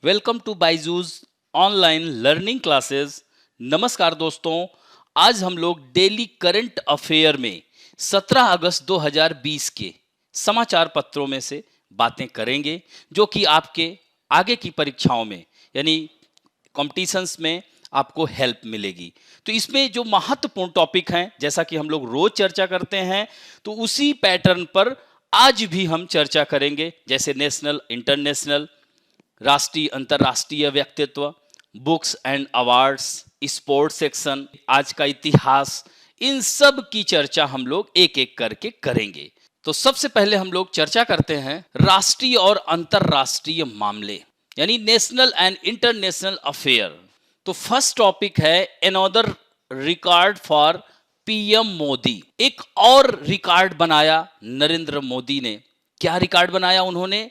Welcome to Byju's online learning classes. नमस्कार दोस्तों, आज हम लोग डेली करंट अफेयर में 17 अगस्त 2020 के समाचार पत्रों में से बातें करेंगे जो कि आपके आगे की परीक्षाओं में यानी कॉम्पिटिशन्स में आपको हेल्प मिलेगी। तो इसमें जो महत्वपूर्ण टॉपिक हैं, जैसा कि हम लोग रोज चर्चा करते हैं, तो उसी पैटर्न पर आज भी हम चर्चा करेंगे, जैसे नेशनल, इंटरनेशनल, राष्ट्रीय, अंतरराष्ट्रीय व्यक्तित्व, books and awards, sports section, आज का इतिहास, इन सब की चर्चा हम लोग एक एक करके करेंगे। तो सबसे पहले हम लोग चर्चा करते हैं राष्ट्रीय और अंतरराष्ट्रीय मामले, यानी नेशनल एंड इंटरनेशनल अफेयर। तो फर्स्ट टॉपिक है another record for PM Modi. एक और रिकॉर्ड बनाया नरेंद्र मोदी ने। क्या रिकॉर्ड बनाया उन्होंने?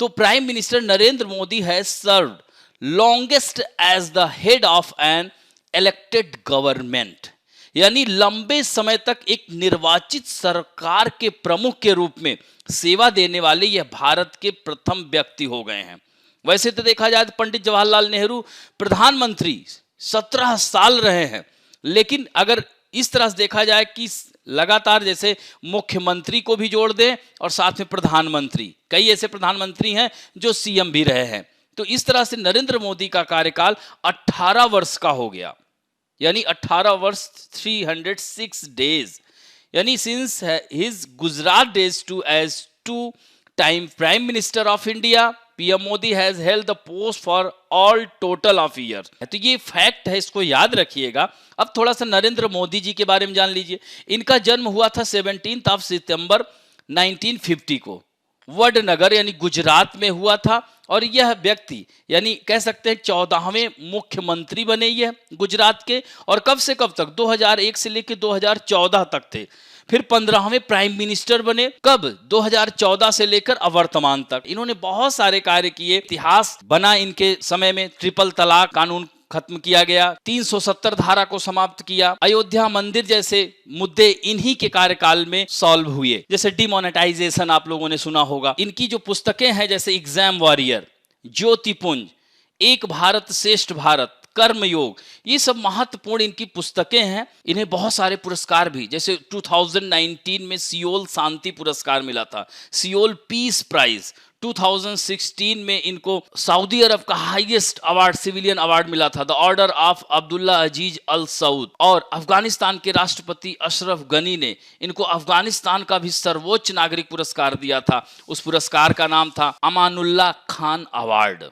तो prime minister Narendra Modi has served longest as the head of an elected government, यानी लंबे समय तक एक निर्वाचित सरकार के प्रमुख के रूप में सेवा देने वाले यह भारत के प्रथम व्यक्ति हो गए हैं। वैसे तो देखा जाए तो पंडित जवाहरलाल नेहरू प्रधानमंत्री 17 साल रहे हैं, लेकिन अगर इस तरह से देखा जाए कि लगातार जैसे मुख्यमंत्री को भी जोड़ दें और साथ में प्रधानमंत्री, कई ऐसे प्रधानमंत्री हैं जो सीएम भी रहे हैं, तो इस तरह से नरेंद्र मोदी का कार्यकाल 18 वर्ष का हो गया, यानी 18 वर्ष 306 डेज, यानी since his Gujarat days to as two time prime minister of India, PM Modi has held the post for all total of year. तो ये फैक्ट है, इसको याद रखिएगा। अब थोड़ा सा नरेंद्र मोदी जी के बारे में जान लीजिए। इनका जन्म हुआ था 17 सितंबर 1950 को वडनगर यानी गुजरात में हुआ था, और यह व्यक्ति यानी कह सकते हैं 14वें मुख्यमंत्री बने ये गुजरात के, और कब से कब तक 2001 से लेकर 2014 तक थे। फिर 15वें प्राइम मिनिस्टर बने, कब? 2014 से लेकर वर्तमान तक। इन्होंने बहुत सारे कार्य किए, इतिहास बना इनके समय में। ट्रिपल तलाक कानून खत्म किया गया, 370 धारा को समाप्त किया, अयोध्या मंदिर जैसे मुद्दे इन्हीं के कार्यकाल में सॉल्व हुए, जैसे डिमोनेटाइजेशन आप लोगों ने सुना होगा। इनकी जो पुस्तकें हैं, जैसे एग्जाम वॉरियर, ज्योतिपुंज, एक भारत श्रेष्ठ भारत, कर्मयोग, ये सब महत्वपूर्ण इनकी पुस्तकें हैं। इन्हें बहुत सारे पुरस्कार भी, जैसे 2019 में सियोल शांति पुरस्कार मिला था, सियोल पीस प्राइज। 2016 में इनको सऊदी अरब का हाईएस्ट अवार्ड, सिविलियन अवार्ड मिला था, द ऑर्डर ऑफ अब्दुल्ला अजीज अल सऊद। और अफगानिस्तान के राष्ट्रपति अशरफ गनी ने इनको अफगानिस्तान का भी सर्वोच्च नागरिक पुरस्कार दिया था। उस पुरस्कार का नाम था अमानुल्लाह खान अवार्ड।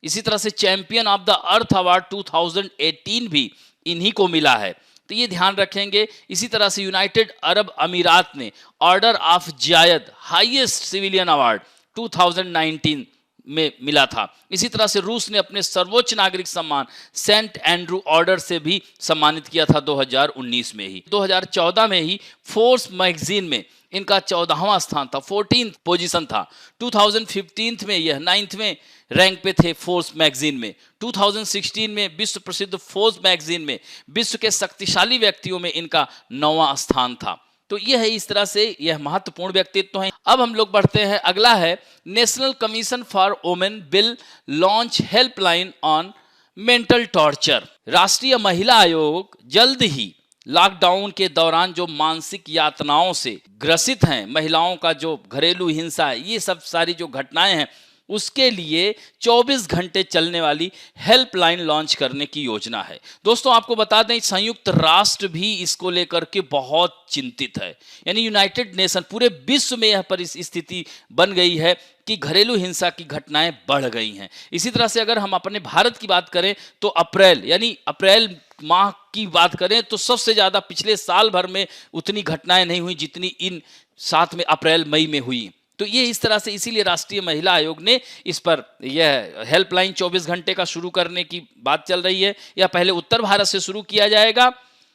इसी तरह से champion of the earth award 2018 भी इन्हीं को मिला है, तो ये ध्यान रखेंगे। इसी तरह से यूनाइटेड अरब अमीरात ने order of Zayed, highest civilian award, 2019 में मिला था। इसी तरह से रूस ने अपने सर्वोच्च नागरिक सम्मान सेंट एंड्रू ऑर्डर से भी सम्मानित किया था 2019 में ही। 2014 में ही फोर्स मैगजीन में इनका 14वां स्थान था, 14th पोजीशन था। 2015 में यह 9वें रैंक पे थे फोर्स मैगजीन में। 2016 में विश्व प्रसिद्ध फोर्स मैगजीन में विश्व के शक्तिशाली व्यक्तियों में इनका 9वां स्थान था। तो यह है, इस तरह से यह महत्वपूर्ण व्यक्तित्व हैं। अब हम लोग बढ़ते हैं, अगला है national commission for women will launch helpline on mental torture. राष्ट्रीय महिला आयोग जल्द ही लॉकडाउन के दौरान जो मानसिक यातनाओं से ग्रसित हैं, महिलाओं का जो घरेलू हिंसा है, ये सब सारी जो घटनाएं हैं, उसके लिए 24 घंटे चलने वाली हेल्पलाइन लॉन्च करने की योजना है। दोस्तों आपको बता दें, संयुक्त राष्ट्र भी इसको लेकर के बहुत चिंतित है, यानी यूनाइटेड नेशन, पूरे विश्व में यह परिस्थिति बन गई है कि घरेलू हिंसा की घटनाएं बढ़ गई हैं। इसी तरह से अगर हम अपने भारत की बात करें तो अप्रैल माह की बात करें तो सबसे ज्यादा पिछले साल भर में उतनी घटनाएं नहीं हुई जितनी इन साथ में अप्रैल मई में हुई। तो ये इस तरह से, इसीलिए राष्ट्रीय महिला आयोग ने इस पर यह हेल्पलाइन 24 घंटे का शुरू करने की बात चल रही है। यह पहले उत्तर भारत से शुरू किया जाएगा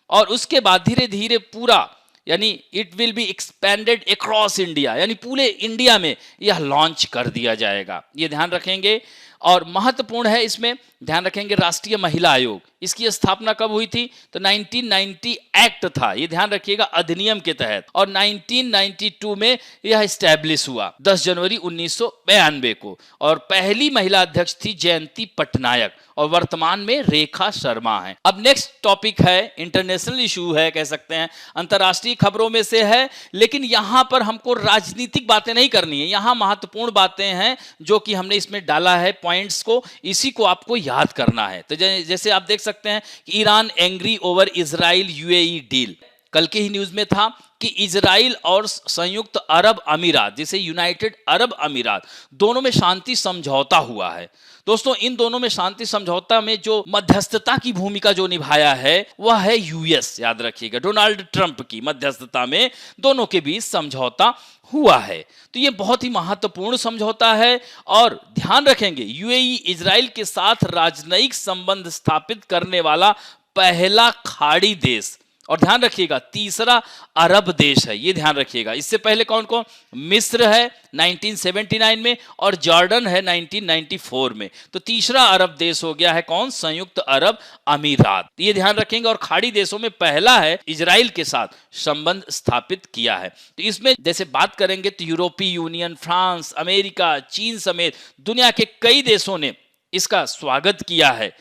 और उसके बाद धीरे धीरे पूरा, यानी it will be expanded across India, यानी पूरे इंडिया में यह लॉन्च कर दिया जाएगा, ये ध्यान रखेंगे। और महत्वपूर्ण है इसमें, ध्यान रखेंगे, राष्ट्रीय महिला आयोग, इसकी स्थापना कब हुई थी? तो 1990 एक्ट था, ये ध्यान रखिएगा, अधिनियम के तहत, और 1992 में यह स्टैब्लिश हुआ 10 जनवरी 1992 को। और पहली महिला अध्यक्ष थी जयंती पटनायक, और वर्तमान में रेखा शर्मा है। अब नेक्स्ट टॉपिक है, इंटरनेशनल इशू है, कह सकते हैं अंतरराष्ट्रीय खबरों में से है, लेकिन यहां पर हमको राजनीतिक बातें नहीं करनी है, यहां महत्वपूर्ण बातें हैं जो कि हमने इसमें डाला है पॉइंट्स को, इसी को आपको याद करना है। तो जैसे आप देख सकते हैं कि Iran angry over Israel UAE deal, कल के ही न्यूज में था कि इजराइल और संयुक्त अरब अमीरात, जिसे यूनाइटेड अरब अमीरात, दोनों में शांति समझौता हुआ है। दोस्तों, इन दोनों में शांति समझौता में जो मध्यस्थता की भूमिका जो निभाया है वह है यूएस, याद रखिएगा, डोनाल्ड ट्रंप की मध्यस्थता में दोनों के बीच समझौता हुआ है। तो ये बहुत ही महत्वपूर्ण समझौता है, और ध्यान रखेंगे यूएई इजराइल के साथ राजनयिक संबंध स्थापित करने वाला पहला खाड़ी देश, और ध्यान रखिएगा तीसरा अरब देश है, ये ध्यान रखिएगा। इससे पहले कौन कौन? मिस्र है 1979 में, और जॉर्डन है 1994 में। तो तीसरा अरब देश हो गया है कौन? संयुक्त अरब अमीरात, ये ध्यान रखेंगे। और खाड़ी देशों में पहला है इजराइल के साथ संबंध स्थापित किया है। तो इसमें जैसे बात करेंगे तो यूरोपीय यूनियन, फ्रांस, अमेरिका, चीन समेत दुनिया के कई देशों ने इसका स्वागत किया है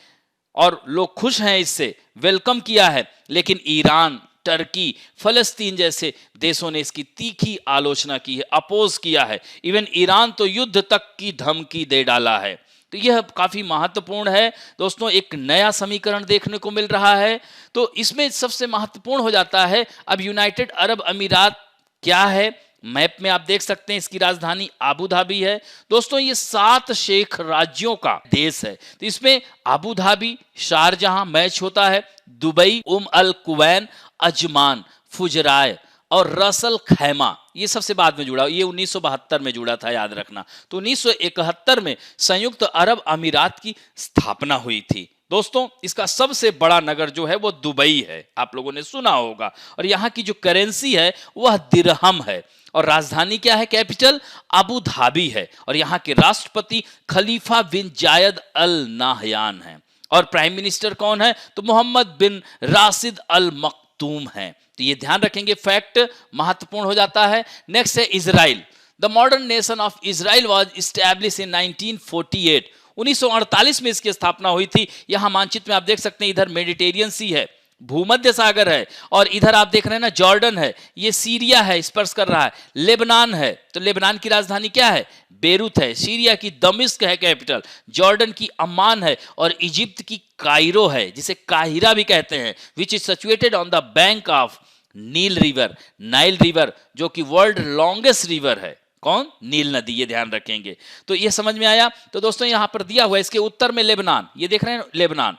और लोग खुश हैं, इससे वेलकम किया है। लेकिन ईरान, टर्की, फलस्तीन जैसे देशों ने इसकी तीखी आलोचना की है, अपोज किया है। इवन ईरान तो युद्ध तक की धमकी दे डाला है। तो यह काफी महत्वपूर्ण है दोस्तों। एक नया समीकरण देखने को मिल रहा है। तो इसमें सबसे महत्वपूर्ण हो जाता है, अब यूनाइटेड अरब अमीरात क्या है? मैप में आप देख सकते हैं इसकी राजधानी आबू धाबी है। दोस्तों, ये 7 शेख राज्यों का देश है। तो इसमें आबू धाबी, शारजहां मैच होता है, दुबई, अल कुवैन, अजमान, फुजराय और रसल खैमा, ये सबसे बाद में जुड़ा, ये 1972 में जुड़ा था, याद रखना। तो 1971 में संयुक्त अरब अमीरात की स्थापना हुई थी। दोस्तों, इसका सबसे बड़ा नगर जो है वो दुबई है, आप लोगों ने सुना होगा। और यहाँ की जो करेंसी है वह दिरहम है, और राजधानी क्या है? कैपिटल अबू धाबी है, और यहाँ के राष्ट्रपति खलीफा बिन जायद अल नाहयान हैं। और प्राइम मिनिस्टर कौन है? तो मोहम्मद बिन राशिद अल मखदूम हैं। तो ये ध्यान रखेंगे, फैक्ट महत्वपूर्ण हो जाता है। नेक्स्ट है Israel. The modern nation of Israel was establish in 1948, 1948 में इसकी स्थापना हुई थी। यहां मानचित्र में आप देख सकते हैं, इधर मेडिटेरियन सी है, भूमध्य सागर है, और इधर आप देख रहे हैं ना जॉर्डन है, ये सीरिया है, स्पर्श कर रहा है, लेबनान है। तो लेबनान की राजधानी क्या है? बेरूत है। सीरिया की दमिश्क है कैपिटल, जॉर्डन की अम्मान है, और इजिप्ट की कायरो है, जिसे काहिरा भी कहते हैं, which is situated on the bank of नील रिवर, नाइल रिवर, जो कि वर्ल्ड लॉन्गेस्ट रिवर है। कौन? नील नदी, ये ध्यान रखेंगे। तो ये समझ में आया। तो दोस्तों, यहां पर दिया हुआ है, इसके उत्तर में लेबनान, ये देख रहे हैं लेबनान,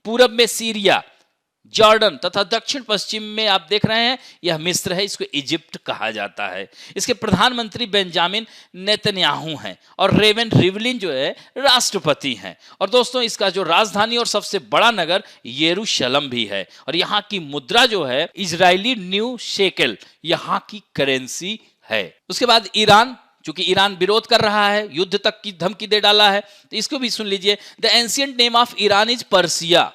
पूरब में सीरिया, जॉर्डन, तथा दक्षिण पश्चिम में आप देख रहे हैं यह मिस्र है, इसको इजिप्ट कहा जाता है। इसके प्रधानमंत्री बेंजामिन नेतन्याहू हैं, और रेवन रिवलिन जो है राष्ट्रपति हैं। और दोस्तों, इसका जो राजधानी और सबसे बड़ा नगर यरूशलेम भी है, और यहाँ की मुद्रा जो है इजरायली न्यू शेकेल, यहाँ की करेंसी है। उसके बाद ईरान, चूंकि ईरान विरोध कर रहा है, युद्ध तक की धमकी दे डाला है, तो इसको भी सुन लीजिए। The ancient name of Iran is Persia,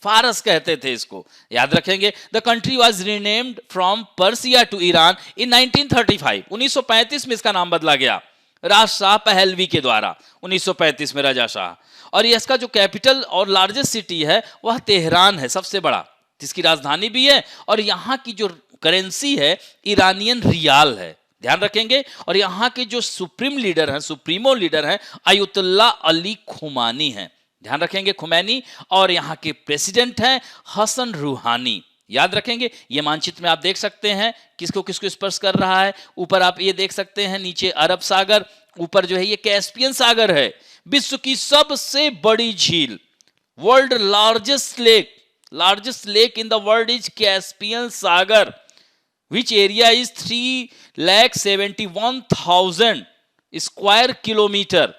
फारस कहते थे इसको, याद रखेंगे। The country was renamed from Persia to Iran in 1935, 1935 में इसका नाम बदला गया राज शाह पहलवी के द्वारा, 1935 में राजा शाह। और इसका जो कैपिटल और लार्जेस्ट सिटी है वह तेहरान है, सबसे बड़ा, जिसकी राजधानी भी है। और यहाँ की जो करेंसी है ईरानियन रियाल है, ध्यान रखेंगे। और यहाँ के जो सुप्रीम लीडर हैं, सुप्रीमो लीडर हैं, अयतुल्ला अली खुमानी हैं, ध्यान रखेंगे, खुमैनी। और यहाँ के प्रेसिडेंट हैं हसन रूहानी, याद रखेंगे। ये मानचित्र में आप देख सकते हैं किसको किसको स्पर्श कर रहा है। ऊपर आप ये देख सकते हैं, नीचे अरब सागर, ऊपर जो है ये कैस्पियन सागर है। विश्व की सबसे बड़ी झील, world largest lake in the world is Caspian सागर, which area is 3,71,000 square kilometer.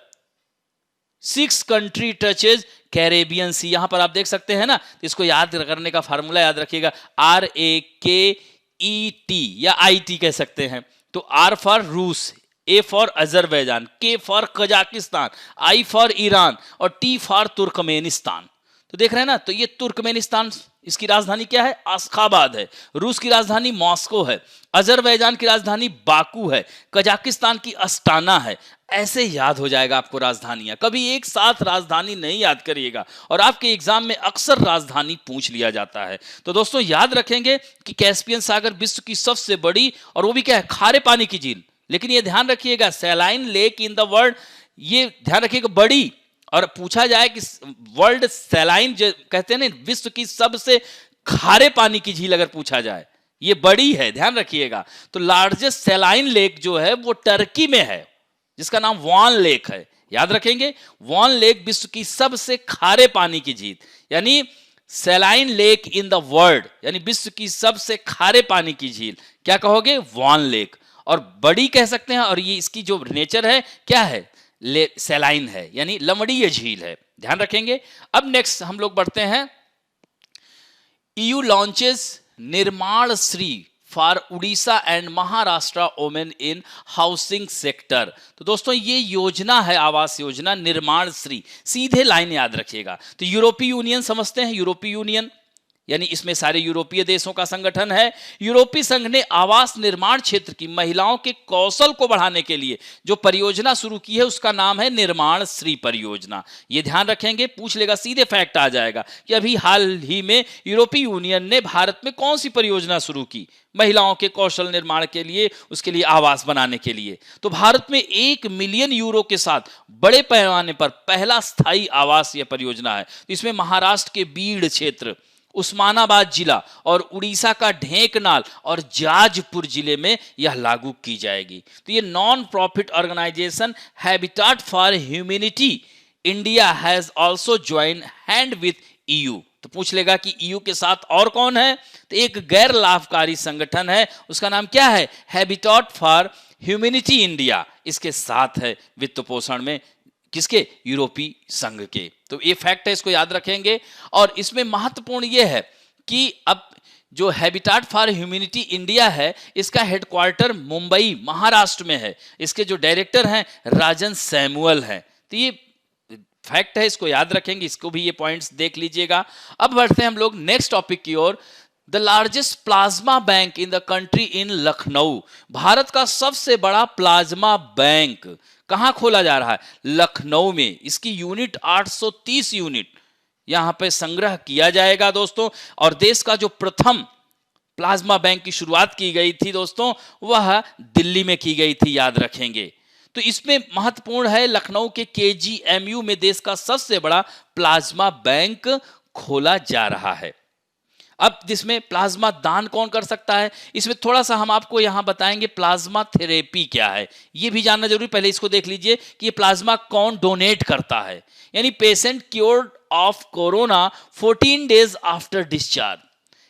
6 country touches Caribbean sea. यहां पर आप देख सकते हैं ना, इसको याद करने का फार्मूला याद रखिएगा, RAKET या IT कह सकते हैं। तो R फॉर रूस, ए फॉर अजरबैजान, के for Kazakhstan, I for Iran और टी फॉर तुर्कमेनिस्तान। तो देख रहे हैं ना, तो ये तुर्कमेनिस्तान, इसकी राजधानी क्या है? अशखाबाद है। रूस की राजधानी मॉस्को है। अजरबैजान की राजधानी बाकू है। कजाकिस्तान की अस्ताना है। ऐसे याद हो जाएगा आपको राजधानियां, कभी एक साथ राजधानी नहीं याद करिएगा, और आपके एग्जाम में अक्सर राजधानी पूछ लिया जाता है। तो दोस्तों याद रखेंगे कि कैस्पियन सागर विश्व की सबसे बड़ी, और वो भी क्या है? खारे पानी की झील। लेकिन ये ध्यान रखिएगा, saline lake in the world, ये ध्यान रखिएगा बड़ी, और पूछा जाए कि वर्ल्ड सैलाइन कहते हैं ना, विश्व की सबसे खारे पानी की झील अगर पूछा जाए, ये बड़ी है, ध्यान रखिएगा। तो लार्जेस्ट सैलाइन लेक जो है वो टर्की में है, जिसका नाम वॉन लेक है। याद रखेंगे, वॉन लेक विश्व की सबसे खारे पानी की झील, यानी saline lake in the world, यानी विश्व की सबसे खारे पानी की झील क्या कहोगे? Van lake. और बड़ी कह सकते हैं, और ये इसकी जो नेचर है क्या है? सैलाइन है, यानी लमड़ीय झील है, ध्यान रखेंगे। अब नेक्स्ट हम लोग बढ़ते हैं, EU लॉन्चेस निर्माण Shri for Orissa and Maharashtra women in housing sector. तो दोस्तों ये योजना है आवास योजना निर्माण श्री, सीधे लाइन याद रखिएगा। तो यूरोपीय यूनियन समझते हैं, यूरोपीय यूनियन यानी इसमें सारे यूरोपीय देशों का संगठन है। यूरोपीय संघ ने आवास निर्माण क्षेत्र की महिलाओं के कौशल को बढ़ाने के लिए जो परियोजना शुरू की है उसका नाम है निर्माण श्री परियोजना। ये ध्यान रखेंगे, पूछ लेगा, सीधे फैक्ट आ जाएगा कि अभी हाल ही में यूरोपीय यूनियन ने भारत में कौन सी परियोजना शुरू की महिलाओं के कौशल निर्माण के लिए, उसके लिए आवास बनाने के लिए। तो भारत में 1 मिलियन यूरो के साथ बड़े पैमाने पर पहला स्थायी आवास यह परियोजना है। तो इसमें महाराष्ट्र के बीड़ क्षेत्र, उस्मानाबाद जिला और उड़ीसा का ढेंकनाल और जाजपुर जिले में यह लागू की जाएगी। तो ये non profit organisation Habitat for Humanity India has also join hand with EU। तो पूछ लेगा कि EU के साथ और कौन है? तो एक गैर लाभकारी संगठन है, उसका नाम क्या है? हैबिटेट फॉर ह्यूमैनिटी इंडिया, इसके साथ है वित्त पोषण में, किसके? यूरोपीय संघ के। तो ये फैक्ट है, इसको याद रखेंगे। और इसमें महत्वपूर्ण ये है कि अब जो हैबिटेट फॉर ह्यूमैनिटी इंडिया है, इसका हेडक्वार्टर मुंबई महाराष्ट्र में है। इसके जो डायरेक्टर हैं राजन सैमुअल हैं। तो ये फैक्ट है, इसको याद रखेंगे, इसको भी ये पॉइंट्स देख लीजिएगा। अब बढ़ते हैं हम लोग नेक्स्ट टॉपिक की ओर। The largest plasma bank in the country in Lucknow. Bharat का सबसे बड़ा प्लाज्मा बैंक कहां खोला जा रहा है? लखनऊ में। इसकी यूनिट 830 यूनिट यहां पे संग्रह किया जाएगा दोस्तों। और देश का जो प्रथम प्लाज्मा बैंक की शुरुआत की गई थी दोस्तों, वह दिल्ली में की गई थी, याद रखेंगे। तो इसमें महत्वपूर्ण है, लखनऊ के KGMU में देश का सबसे बड़ा प्लाज्मा बैंक खोला जा रहा है। अब जिसमें प्लाज्मा दान कौन कर सकता है, इसमें थोड़ा सा हम आपको यहां बताएंगे प्लाज्मा थेरेपी क्या है, ये भी जानना जरूरी। पहले इसको देख लीजिए कि ये प्लाज्मा कौन डोनेट करता है। यानी patient cured of corona 14 days after discharge,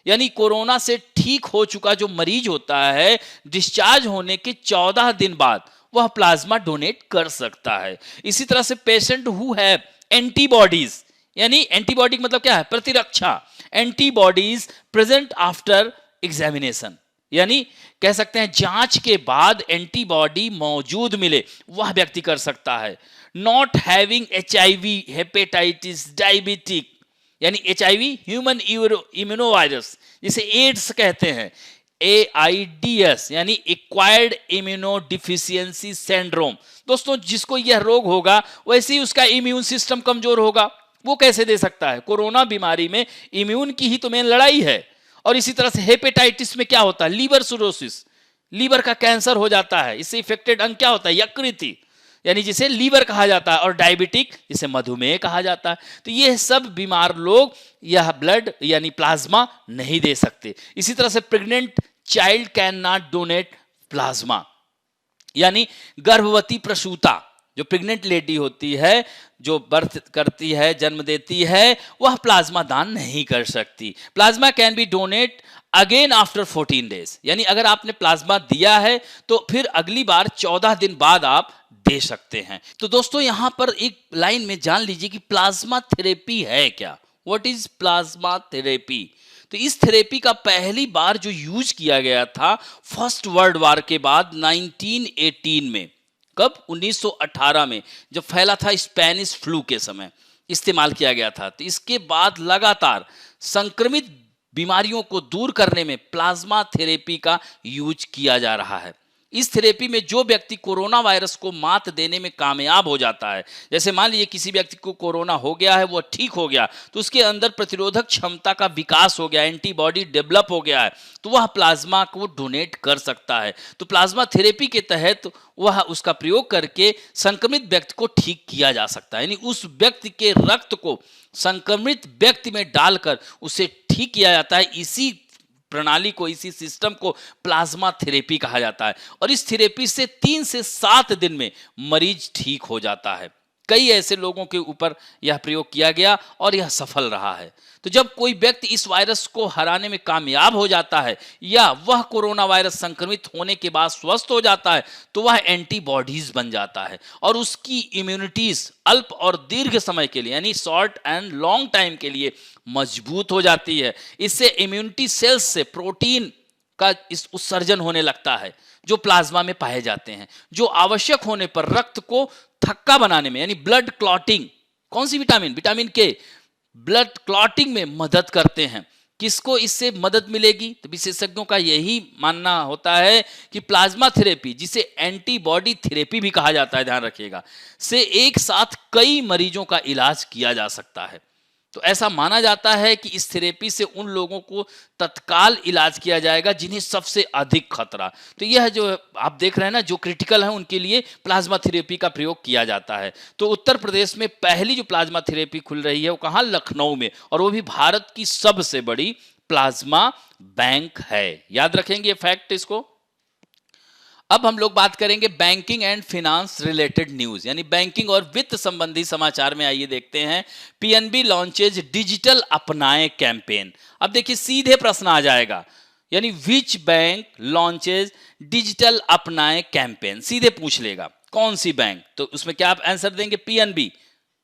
यानी कोरोना से ठीक हो चुका जो मरीज होता है, डिस्चार्ज होने के 14 दिन बाद वह प्लाज्मा डोनेट कर सकता है। इसी तरह से पेशेंट हु हैव एंटीबॉडीज, यानी एंटीबॉडी मतलब क्या है? प्रतिरक्षा, एंटीबॉडीज प्रेजेंट आफ्टर एग्जामिनेशन, यानी कह सकते हैं जांच के बाद एंटीबॉडी मौजूद मिले, वह व्यक्ति कर सकता है। Not having HIV, hepatitis, diabetic, यानी HIV ह्यूमन इम्यूनोवायरस जिसे एड्स कहते हैं, AIDS यानी एक्वायर्ड इम्यूनो डिफिशियंसी सिंड्रोम। दोस्तों जिसको यह रोग होगा वैसे ही उसका इम्यून सिस्टम कमजोर होगा, वो कैसे दे सकता है? कोरोना बीमारी में इम्यून की ही तो मेन लड़ाई है। और इसी तरह से हेपेटाइटिस में क्या होता है? लीवर सिरोसिस, लीवर का कैंसर हो जाता है। इससे इफेक्टेड अंग क्या होता है? यकृति, यानी जिसे लीवर कहा जाता है, और डायबिटिक जिसे मधुमेह कहा जाता है। तो ये सब बीमार लोग यह ब्लड यानी प्लाज्मा नहीं दे सकते। इसी तरह से pregnant child can not donate plasma, यानी गर्भवती प्रसूता जो प्रेग्नेंट लेडी होती है, जो बर्थ करती है, जन्म देती है, वह प्लाज्मा दान नहीं कर सकती। Plasma can be donate again after 14 days, यानी अगर आपने प्लाज्मा दिया है तो फिर अगली बार 14 दिन बाद आप दे सकते हैं। तो दोस्तों यहां पर एक लाइन में जान लीजिए कि प्लाज्मा थेरेपी है क्या। What is plasma therapy? तो इस थेरेपी का पहली बार जो यूज किया गया था फर्स्ट वर्ल्ड वॉर के बाद 1918 में, कब? 1918 में, जब फैला था स्पेनिश फ्लू के समय इस्तेमाल किया गया था। तो इसके बाद लगातार संक्रमित बीमारियों को दूर करने में प्लाज्मा थेरेपी का यूज किया जा रहा है। इस थेरेपी में जो व्यक्ति कोरोना वायरस को मात देने में कामयाब हो जाता है, जैसे मान लीजिए किसी व्यक्ति को कोरोना हो गया है, वो ठीक हो गया, तो उसके अंदर प्रतिरोधक क्षमता का विकास हो गया, एंटीबॉडी डेवलप हो गया है, तो वह प्लाज्मा को डोनेट कर सकता है। तो प्लाज्मा थेरेपी के तहत वह उसका प्रयोग करके संक्रमित व्यक्ति को ठीक किया जा सकता है, यानी उस व्यक्ति के रक्त को संक्रमित व्यक्ति में डालकर उसे ठीक किया जाता है। इसी प्रणाली को, इसी सिस्टम को प्लाज्मा थेरेपी कहा जाता है। और इस थेरेपी से 3 से 7 दिन में मरीज ठीक हो जाता है। कई ऐसे लोगों के ऊपर यह प्रयोग किया गया और यह सफल रहा है। तो जब कोई व्यक्ति इस वायरस को हराने में कामयाब हो जाता है या वह कोरोना वायरस संक्रमित होने के बाद स्वस्थ हो जाता है, तो वह एंटीबॉडीज बन जाता है और उसकी इम्यूनिटीज अल्प और दीर्घ समय के लिए, यानी शॉर्ट एंड लॉन्ग टाइम के लिए मजबूत हो जाती है। इससे इम्यूनिटी सेल्स से प्रोटीन का इस उत्सर्जन होने लगता है जो प्लाज्मा में पाए जाते हैं, जो आवश्यक होने पर रक्त को थक्का बनाने में, यानी ब्लड क्लॉटिंग, कौन सी विटामिन? विटामिन के, ब्लड क्लॉटिंग में मदद करते हैं। किसको इससे मदद मिलेगी? तो विशेषज्ञों का यही मानना होता है कि प्लाज्मा थेरेपी, जिसे एंटीबॉडी थेरेपी भी कहा जाता है, ध्यान रखिएगा, से एक साथ कई मरीजों का इलाज किया जा सकता है। तो ऐसा माना जाता है कि इस थेरेपी से उन लोगों को तत्काल इलाज किया जाएगा जिन्हें सबसे अधिक खतरा, तो यह जो आप देख रहे हैं ना, जो क्रिटिकल है उनके लिए प्लाज्मा थेरेपी का प्रयोग किया जाता है। तो उत्तर प्रदेश में पहली जो प्लाज्मा थेरेपी खुल रही है वो कहाँ? लखनऊ में, और वो भी भारत की सबसे बड़ी प्लाज्मा बैंक है। याद रखेंगे ये फैक्ट इसको। अब हम लोग बात करेंगे banking and finance related news, यानी बैंकिंग और वित्त संबंधी समाचार में। आइए देखते हैं, पीएनबी लॉन्चेज डिजिटल अपनाए कैंपेन। अब देखिए सीधे प्रश्न आ जाएगा, यानी विच बैंक लॉन्चेज डिजिटल अपनाए कैंपेन, सीधे पूछ लेगा कौन सी बैंक। तो उसमें क्या आप आंसर देंगे? पीएनबी,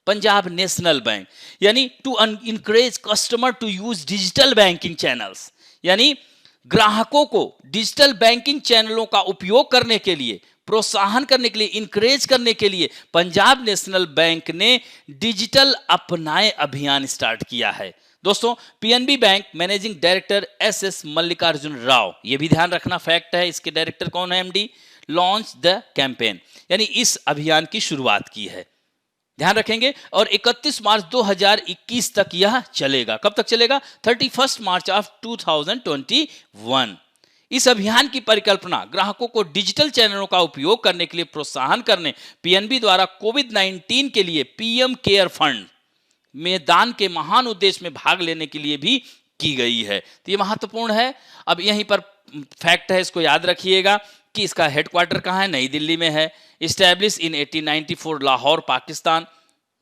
पंजाब नेशनल बैंक, यानी to encourage customer to use digital banking channels, यानी ग्राहकों को डिजिटल बैंकिंग चैनलों का उपयोग करने के लिए प्रोत्साहन करने के लिए, इनकरेज करने के लिए पंजाब नेशनल बैंक ने डिजिटल अपनाए अभियान स्टार्ट किया है। दोस्तों, PNB bank managing director SS Mallikarjun Rao, यह भी ध्यान रखना फैक्ट है, इसके डायरेक्टर कौन है? एमडी, लॉन्च द कैंपेन, यानी इस अभियान की शुरुआत की है, ध्यान रखेंगे। और 31 मार्च 2021 तक यह चलेगा। कब तक चलेगा? 31 मार्च ऑफ 2021। इस अभियान की परिकल्पना ग्राहकों को डिजिटल चैनलों का उपयोग करने के लिए प्रोत्साहन करने, पीएनबी द्वारा कोविड-19 के लिए पीएम केयर फंड में दान के महान उद्देश्य में भाग लेने के लिए भी की गई है। तो ये महत्वपूर्ण है। अब यहीं पर फैक्ट है, इसको याद रखिएगा कि इसका हेडक्वार्टर कहाँ है? नई दिल्ली में है। इस्टेब्लिश इन 1894 लाहौर पाकिस्तान,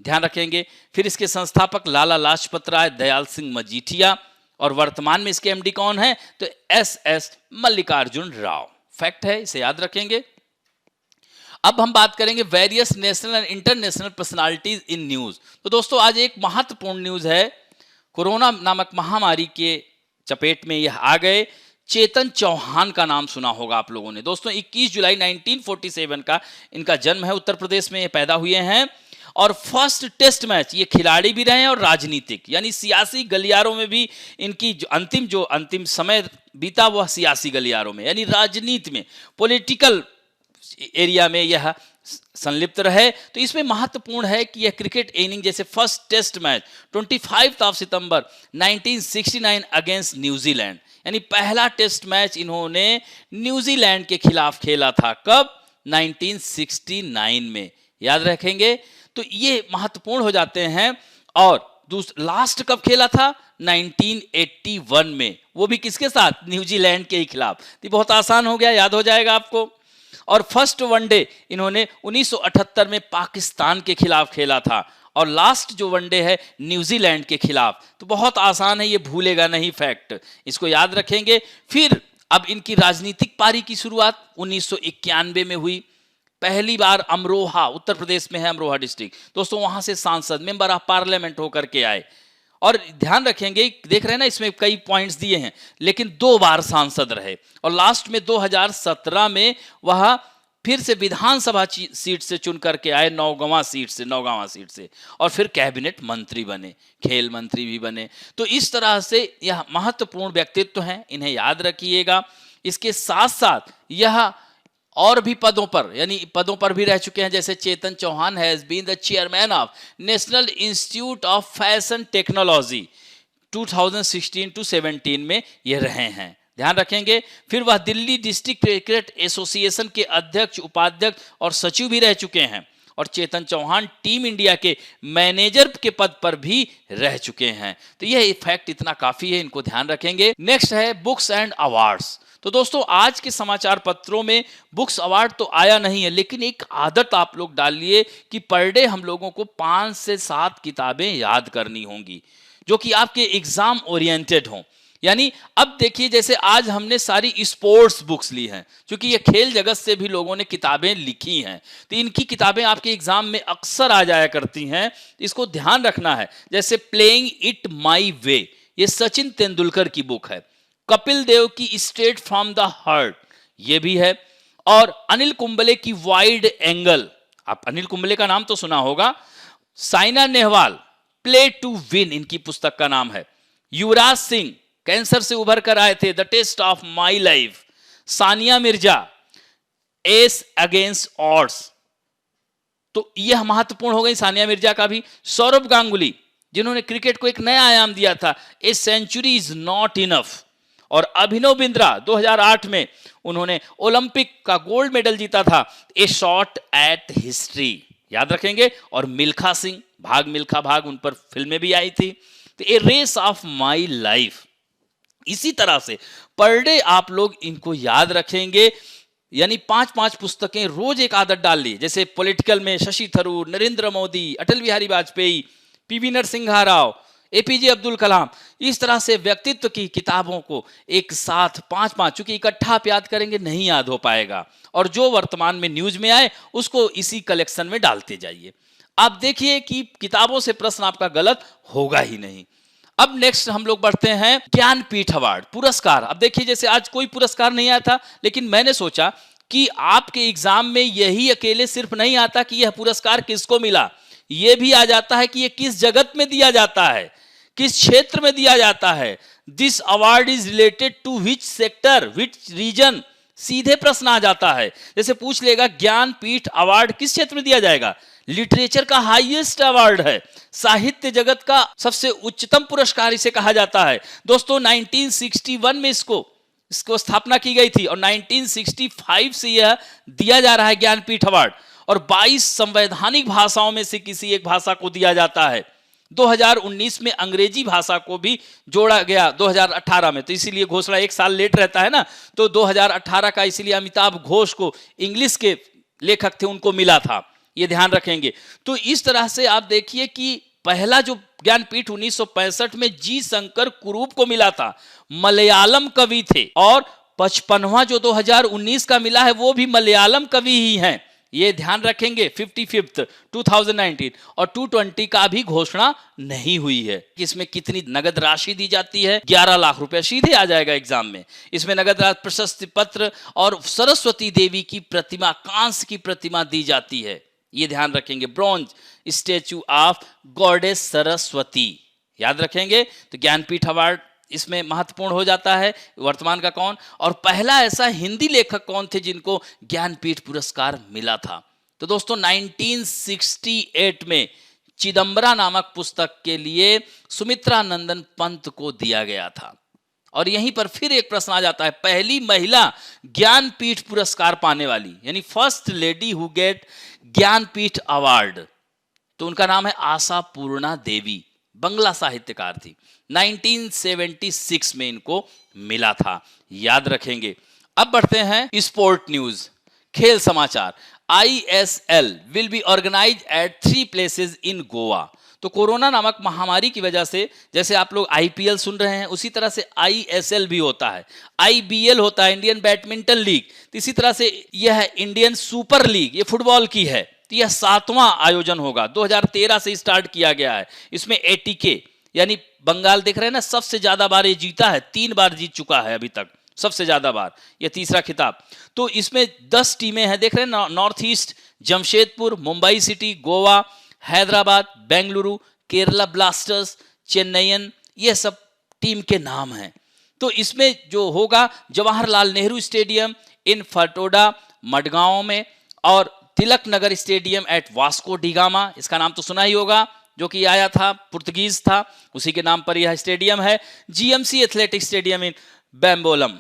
ध्यान रखेंगे। फिर इसके संस्थापक लाला लाजपत राय दयाल सिंह मजीठिया, और वर्तमान में इसके एमडी कौन है? तो एसएस मल्लिकार्जुन राव। फैक्ट है, इसे याद रखेंगे। अब हम बात करेंगे various national and international personalities in news. तो दोस्तों, आज एक महत्वपूर्ण न्यूज है। कोरोना नामक महामारी के चपेट में यह आ गए। चेतन चौहान का नाम सुना होगा आप लोगों ने। दोस्तों, 21 जुलाई 1947 का इनका जन्म है। उत्तर प्रदेश में ये पैदा हुए हैं और फर्स्ट टेस्ट मैच, ये खिलाड़ी भी रहे हैं और राजनीतिक, यानी सियासी गलियारों में भी इनकी जो अंतिम समय बीता वह सियासी गलियारों में, यानी राजनीति में, पॉलिटिकल एरिया में यह संलिप्त रहे। तो इसमें महत्वपूर्ण है कि यह क्रिकेट इनिंग, जैसे फर्स्ट टेस्ट मैच 25 सितंबर 1969 अगेंस्ट न्यूजीलैंड, यानी पहला टेस्ट मैच इन्होंने न्यूजीलैंड के खिलाफ खेला था। कब? 1969 में, याद रखेंगे। तो ये महत्वपूर्ण हो जाते हैं। और लास्ट कब खेला था? 1981 में, वो भी किसके साथ? न्यूजीलैंड के ही खिलाफ। तो बहुत आसान हो गया, याद हो जाएगा आपको। और फर्स्ट वनडे इन्होंने 1978 में पाकिस्तान के खिलाफ खेला था, और लास्ट जो वनडे है न्यूजीलैंड के खिलाफ। तो बहुत आसान है, ये भूलेगा नहीं फैक्ट, इसको याद रखेंगे। फिर अब इनकी राजनीतिक पारी की शुरुआत 1991 में हुई। पहली बार अमरोहा, उत्तर प्रदेश में है अमरोहा डिस्ट्रिक्ट, दोस्तों, वहां से सांसद, मेंबर ऑफ पार्लियामेंट होकर के आए। और ध्यान रखेंगे, देख रहे हैं ना, इसमें कई पॉइंट्स दिए हैं, लेकिन 2 बार सांसद रहे। और लास्ट में 2017 में वह फिर से विधानसभा सीट से चुन करके आए, नौगांवा सीट से, और फिर कैबिनेट मंत्री बने, खेल मंत्री भी बने। तो इस तरह से यह महत्वपूर्ण व्यक्तित्व हैं, इन्हें याद रखिएगा। इसके साथ साथ यह और भी पदों पर, यानी पदों पर भी रह चुके हैं, जैसे Chetan Chauhan has been the chairman of National Institute of Fashion Technology 2016 to 17 में ये रहे हैं, ध्यान रखेंगे। फिर वह दिल्ली डिस्ट्रिक्ट क्रिकेट एसोसिएशन के अध्यक्ष, उपाध्यक्ष और सचिव भी रह चुके हैं। और चेतन चौहान टीम इंडिया के मैनेजर के पद पर भी रह चुके हैं। तो यह फैक्ट इतना काफी है, इनको ध्यान रखेंगे। नेक्स्ट है बुक्स एंड अवार्ड्स। तो दोस्तों आज के समाचार पत्रों में बुक्स अवार्ड तो आया नहीं है, लेकिन एक आदत आप लोग डालिए कि पर डे हम लोगों को 5 से 7 किताबें याद करनी होंगी जो कि आपके एग्जाम ओरिएंटेड हों। यानी अब देखिए, जैसे आज हमने सारी स्पोर्ट्स बुक्स ली हैं, क्योंकि ये खेल जगत से भी लोगों ने किताबें लिखी हैं, तो इनकी किताबें आपके एग्जाम में अक्सर आ जाया करती हैं, इसको ध्यान रखना है। जैसे प्लेइंग इट माई वे, ये सचिन तेंदुलकर की बुक है। कपिल देव की स्ट्रेट फ्रॉम द हार्ट, ये भी है। और अनिल कुंबले की वाइड एंगल, आप अनिल कुंबले का नाम तो सुना होगा। Saina Nehwal play to win, इनकी पुस्तक का नाम है। युवराज सिंह कैंसर से उभर कर आए थे, the test of my life. Sania Mirza ace against odds, तो यह महत्वपूर्ण हो गई सानिया मिर्जा का भी। सौरभ गांगुली जिन्होंने क्रिकेट को एक नया आयाम दिया था, a century is not enough. और अभिनव बिंद्रा 2008 में उन्होंने ओलंपिक का गोल्ड मेडल जीता था, ए शॉट एट हिस्ट्री, याद रखेंगे। और मिल्खा सिंह, भाग मिल्खा भाग, उन पर फिल्में भी आई थी, तो ए रेस ऑफ माई लाइफ। इसी तरह से पर डे आप लोग इनको याद रखेंगे, यानी 5-5 पुस्तकें रोज एक आदत डाल ली। जैसे पॉलिटिकल में शशि थरूर, नरेंद्र मोदी, अटल बिहारी वाजपेयी, पीवी नरसिम्हा राव, एपीजे अब्दुल कलाम, इस तरह से व्यक्तित्व की किताबों को एक साथ 5-5, चूंकि इकट्ठा आप याद करेंगे नहीं याद हो पाएगा, और जो वर्तमान में न्यूज में आए उसको इसी कलेक्शन में डालते जाइए। आप देखिए कि किताबों से प्रश्न आपका गलत होगा ही नहीं। अब नेक्स्ट हम लोग बढ़ते हैं ज्ञानपीठ अवार्ड, पुरस्कार। अब देखिए, जैसे आज कोई पुरस्कार नहीं आया था, लेकिन मैंने सोचा कि आपके एग्जाम में यही अकेले सिर्फ नहीं आता कि यह पुरस्कार किसको मिला, यह भी आ जाता है कि यह किस जगत में दिया जाता है, किस क्षेत्र में दिया जाता है। This award is related to which sector, which region, सीधे प्रश्न आ जाता है। जैसे पूछ लेगा ज्ञानपीठ अवार्ड किस क्षेत्र में दिया जाएगा, लिटरेचर का हाईएस्ट अवार्ड है, साहित्य जगत का सबसे उच्चतम पुरस्कार इसे कहा जाता है। दोस्तों 1961 में इसको स्थापना की गई थी, और 1965 से यह दिया जा रहा है ज्ञानपीठ अवार्ड। और 22 संवैधानिक भाषाओं में से किसी एक भाषा को दिया जाता है। 2019 में अंग्रेजी भाषा को भी जोड़ा गया 2018 में, तो इसीलिए घोषणा एक साल लेट रहता है ना, तो 2018 का इसीलिए अमिताभ घोष को, इंग्लिश के लेखक थे, उनको मिला था, ये ध्यान रखेंगे। तो इस तरह से आप देखिए कि पहला जो ज्ञानपीठ 1965 में जी शंकर कुरूप को मिला था, मलयालम कवि थे। और 55वां जो 2019 का मिला है वो भी मलयालम कवि ही हैं, ये ध्यान रखेंगे। 55th 2019 और 220 का भी घोषणा नहीं हुई है कि इसमें कितनी नगद राशि दी जाती है। 11 लाख रुपए सीधे आ जाएगा एग्जाम में। इसमें नगद राशि, प्रशस्ति पत्र और सरस्वती देवी की प्रतिमा, कांस्य की प्रतिमा दी जाती है, ये ध्यान रखेंगे। Bronze statue of goddess Saraswati, याद रखेंगे। तो ज्ञानपीठ अवार्ड इसमें महत्वपूर्ण हो जाता है। वर्तमान का कौन, और पहला ऐसा हिंदी लेखक कौन थे जिनको ज्ञानपीठ पुरस्कार मिला था, तो दोस्तों 1968 में चिदम्बरा नामक पुस्तक के लिए सुमित्रा नंदन पंत को दिया गया था। और यहीं पर फिर एक प्रश्न आ जाता है, पहली महिला ज्ञानपीठ पुरस्कार पाने वाली, यानी first lady who get Jnanpith award, तो उनका नाम है आशा पूर्णा देवी, बंगला साहित्यकार थी। 1976 में इनको मिला था, याद रखेंगे। अब बढ़ते हैं स्पोर्ट न्यूज, खेल समाचार। ISL will be organise at 3 places in Goa. तो कोरोना नामक महामारी की वजह से, जैसे आप लोग IPL सुन रहे हैं, उसी तरह से ISL भी होता है, IBL होता है, इंडियन बैडमिंटन लीग। तो इसी तरह से यह इंडियन सुपर लीग, ये फुटबॉल की है, तो यह 7वां आयोजन होगा। 2013 से स्टार्ट किया गया है। इसमें ATK यानी बंगाल देख रहे हैं ना, सबसे ज्यादा बार ये जीता है, 3 बार जीत चुका है अभी तक। सबसे ज्यादा बार, यह तीसरा खिताब। तो इसमें 10 टीमें हैं, देख रहे हैं, north east, Jamshedpur, Mumbai city, Goa, Hyderabad, Bengaluru, Kerala blasters, Chennaiyin, ये सब टीम के नाम हैं। तो इसमें जो होगा जवाहरलाल नेहरू स्टेडियम इन फटोडा मडगांव में, और Tilak Nagar stadium eight Vasco da Gama, इसका नाम तो सुना ही होगा, जो कि आया था, पुर्तगीज था, उसी के नाम पर यह स्टेडियम है। GMC athletic stadium in Bambolim.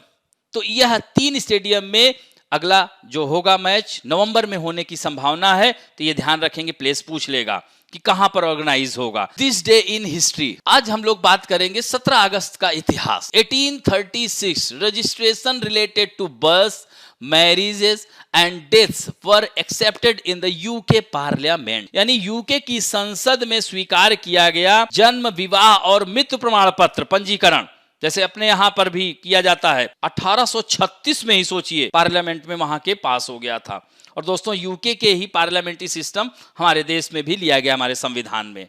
तो यह 3 स्टेडियम में अगला जो होगा मैच नवंबर में होने की संभावना है। तो ये ध्यान रखेंगे, प्लेस पूछ लेगा कि कहां पर ऑर्गेनाइज होगा। दिस डे इन हिस्ट्री, आज हम लोग बात करेंगे 17 अगस्त का इतिहास। 1836 registration related to birth, marriages and deaths were accepted in the UK parliament, यानी यूके की संसद में स्वीकार किया गया जन्म, विवाह और मृत्यु प्रमाण पत्र पंजीकरण, जैसे अपने यहां पर भी किया जाता है। 1836 में ही सोचिए पार्लियामेंट में वहां के पास हो गया था। और दोस्तों, यूके के ही पार्लियामेंट्री सिस्टम हमारे देश में भी लिया गया, हमारे संविधान में।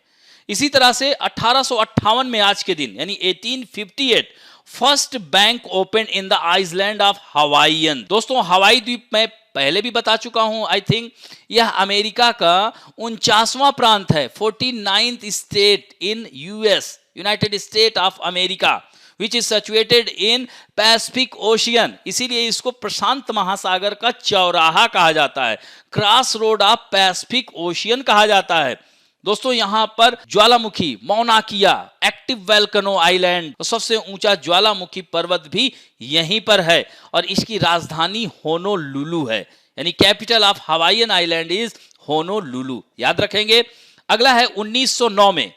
इसी तरह से 1858 में आज के दिन यानी 1858 first bank open in the island of Hawaiian. दोस्तों, हवाई द्वीप में पहले भी बता चुका हूं, आई थिंक यह अमेरिका का 49वां प्रांत है, 49th state in US, United state of America, which is situated in Pacific Ocean। इसीलिए इसको प्रशांत महासागर का चौराहा कहा जाता है, cross road of Pacific ocean कहा जाता है। दोस्तों, यहां पर ज्वालामुखी मौना किया, एक्टिव वोल्केनो आइलैंड, तो सबसे ऊंचा ज्वालामुखी पर्वत भी यहीं पर है, और इसकी राजधानी होनोलुलु है, यानी capital of Hawaiian island is Honolulu, याद रखेंगे। अगला है 1909 में,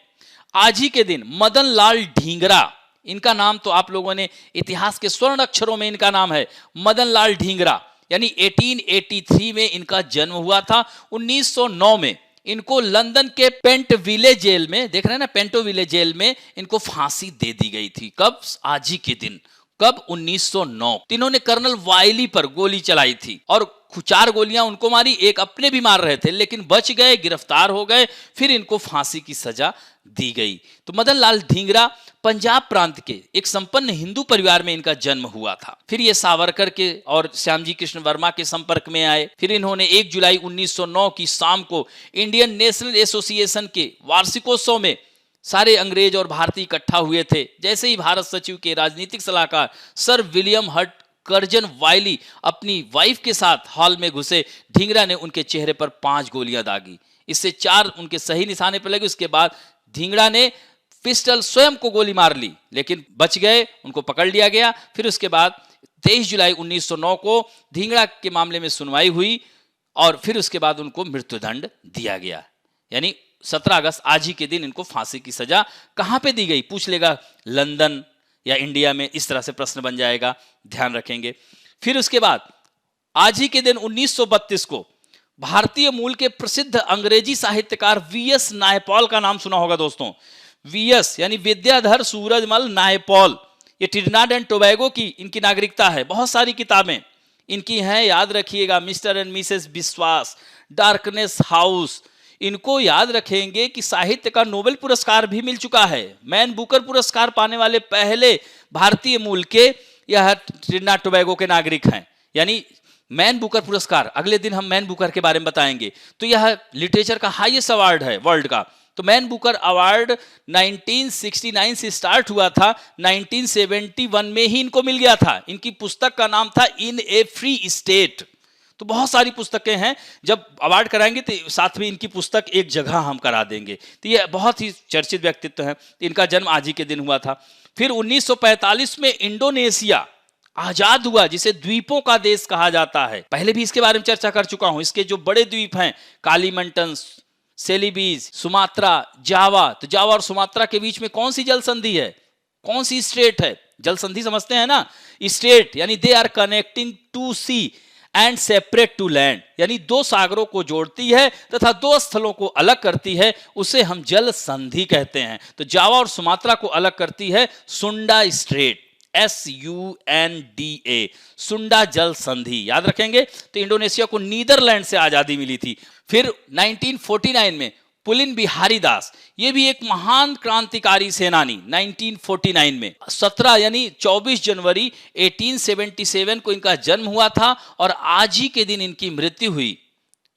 आज ही के दिन मदन लाल ढींगरा, इनका नाम तो आप लोगों ने इतिहास के स्वर्ण अक्षरों में इनका नाम है, मदन लाल ढींगरा, यानी 1883 में इनका जन्म हुआ था। 1909 में इनको लंदन के पेंटविले जेल में, देख रहे हैं ना, पेंटोविले जेल में इनको फांसी दे दी गई थी। कब? आज ही के दिन। कब? 1909। इन्होंने कर्नल वायली पर गोली चलाई थी, और 4 गोलियां उनको मारी, एक अपने भी मार रहे थे, लेकिन बच गए, गिरफ्तार हो गए, फिर इनको फांसी की सजा दी गई। तो मदन लाल ढींगरा पंजाब प्रांत के एक संपन्न हिंदू परिवार में इनका जन्म हुआ था। फिर ये सावरकर के और श्यामजी कृष्ण वर्मा के संपर्क में आए। फिर इन्होंने 1 जुलाई 1909 की शाम को इंडियन नेशनल एसोसिएशन के वार्षिकोत्सव में सारे अंग्रेज और भारतीय इकट्ठा हुए थे। जैसे ही भारत सचिव के राजनीतिक सलाहकार सर विलियम हर्ट कर्जन वायली अपनी वाइफ के साथ हॉल में घुसे, ढींगरा ने उनके चेहरे पर 5 गोलियां दागी। इससे 4 उनके सही निशाने पर लगे। उसके बाद ढींगरा ने पिस्टल स्वयं को गोली मार ली, लेकिन बच गए, उनको पकड़ लिया गया। फिर उसके बाद 23 जुलाई 1909 को ढींगरा के मामले में सुनवाई हुई, और फिर उसके बाद उनको मृत्युदंड दिया गया। यानी 17 अगस्त आज ही के दिन इनको फांसी की सजा कहां पे दी गई, पूछ लेगा, लंदन या इंडिया में, इस तरह से प्रश्न बन जाएगा, ध्यान रखेंगे। फिर उसके बाद आज ही के दिन 1932 को भारतीय मूल के प्रसिद्ध अंग्रेजी साहित्यकार वीएस नायपॉल का नाम सुना होगा दोस्तों। वीएस यानी विद्याधर सूरजमल नायपॉल, ये ट्रिनिडाद एंड टोबैगो की इनकी नागरिकता है। बहुत सारी किताबें इनकी हैं, याद रखिएगा, मिस्टर एंड मिसेस विश्वास, डार्कनेस हाउस। इनको याद रखेंगे कि साहित्य का नोबेल पुरस्कार भी मिल चुका है। मैन बुकर पुरस्कार पाने वाले पहले भारतीय मूल के यह ट्रिनिडाद टोबैगो के नागरिक हैं। यानी मैन बुकर पुरस्कार, अगले दिन हम मैन बुकर के बारे में बताएंगे। तो यह लिटरेचर का हाईएस्ट अवार्ड है वर्ल्ड का। तो मैन बुकर अवार्ड 1969 से स्टार्ट हुआ था, 1971 में ही इनको मिल गया था। इनकी पुस्तक का नाम था इन ए फ्री स्टेट। तो बहुत सारी पुस्तकें हैं, जब अवार्ड कराएंगे तो साथ में इनकी पुस्तक एक जगह हम करा देंगे। तो ये बहुत ही चर्चित व्यक्तित्व है। इनका जन्म आज ही के दिन हुआ था। फिर 1945 में इंडोनेशिया आजाद हुआ, जिसे द्वीपों का देश कहा जाता है। पहले भी इसके बारे में चर्चा कर चुका हूं। इसके जो बड़े द्वीप हैं, कालीमंटन, सेलिबीज, सुमात्रा, जावा, तो जावा और सुमात्रा के बीच में कौन सी जल संधि है, कौन सी स्टेट है? जल संधि समझते हैं ना, स्टेट यानी they are connecting two sea and separate two land, यानी 2 सागरों को जोड़ती है तथा 2 स्थलों को अलग करती है, उसे हम जल संधि कहते हैं। तो जावा और सुमात्रा को अलग करती है सुंडा स्ट्रेट, SUNDA, सुंडा जल संधि, याद रखेंगे। तो इंडोनेशिया को नीदरलैंड से आजादी मिली थी। फिर 1949 में पुलिन बिहारी दास, ये भी एक महान क्रांतिकारी सेनानी 1949 में 17 यानी 24 जनवरी 1877 को इनका जन्म हुआ था और आज ही के दिन इनकी मृत्यु हुई